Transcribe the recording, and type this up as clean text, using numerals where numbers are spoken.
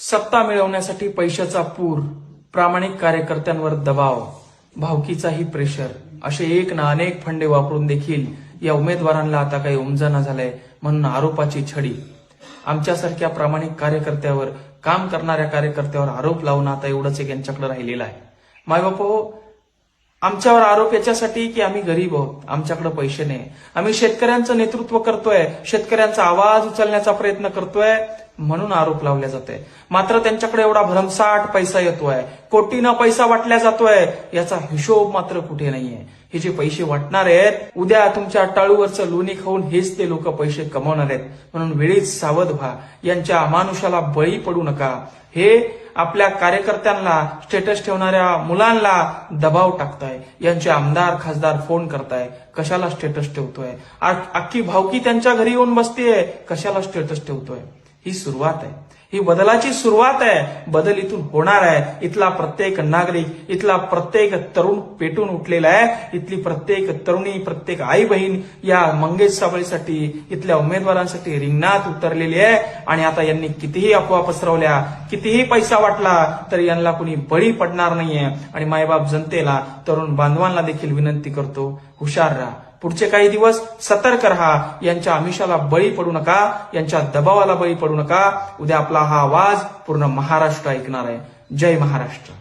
सत्ता मिळवण्यासाठी पैशाचा पूर, प्रामाणिक कार्यकर्त्यांवर दबाव, भावकीचाही प्रेशर असे एक ना अनेक फंडे वापरून देखील या उमेदवारांना आता काही उमजना झालंय म्हणून आरोपाची छडी आमच्यासारख्या प्रामाणिक कार्यकर्त्यावर, काम करणाऱ्या कार्यकर्त्यावर आरोप लावून आता एवढंच एक यांच्याकडे राहिलेलं आहे. मायबापो, आमच्यावर आरोप याच्यासाठी की आम्ही गरीब आहोत, आमच्याकडे पैसे नाही, आम्ही शेतकऱ्यांचं नेतृत्व करतोय, शेतकऱ्यांचा आवाज उचलण्याचा प्रयत्न करतोय म्हणून आरोप लावले जाते. मात्र त्यांच्याकडे एवढा भरमसाठ पैसा येतोय, कोटीनं पैसा वाटला जातोय, याचा हिशोब मात्र कुठे नाहीये. हे जे पैसे वाटणार आहेत, उद्या तुमच्या टाळूवरचं लोणी खाऊन हेच ते लोक पैसे कमावणार आहेत. म्हणून वेळीच सावध व्हा, यांच्या अमानुषाला बळी पडू नका. हे आपल्या कार्यकर्त्यांना, स्टेटस ठेवणाऱ्या मुलांना दबाव टाकताय. यांचे आमदार खासदार फोन करताय, कशाला स्टेटस ठेवतोय, अख्खी भावकी त्यांच्या घरी येऊन बसतीये, कशाला स्टेटस ठेवतोय. ही सुरुवात आहे, ही बदलाची सुरुवात आहे. बदल इथून होणार आहे. इथला प्रत्येक नागरिक, इथला प्रत्येक तरुण पेटून उठलेला आहे. इथली प्रत्येक तरुणी, प्रत्येक आई बहीण या मंगेश साबळेसाठी, इथल्या उमेदवारांसाठी रिंगणात उतरलेली आहे. आणि आता यांनी कितीही अफवा पसरवल्या, कितीही पैसा वाटला तरी यांना कुणी बळी पडणार नाहीये. आणि मायबाप जनतेला, तरुण बांधवांना देखील विनंती करतो, हुशार राहा. पुढचे काही दिवस सतर्क राहा. यांच्या आमिषाला बळी पडू नका, यांच्या दबावाला बळी पडू नका. उद्या आपला हा आवाज पूर्ण महाराष्ट्र ऐकणार आहे. जय महाराष्ट्र.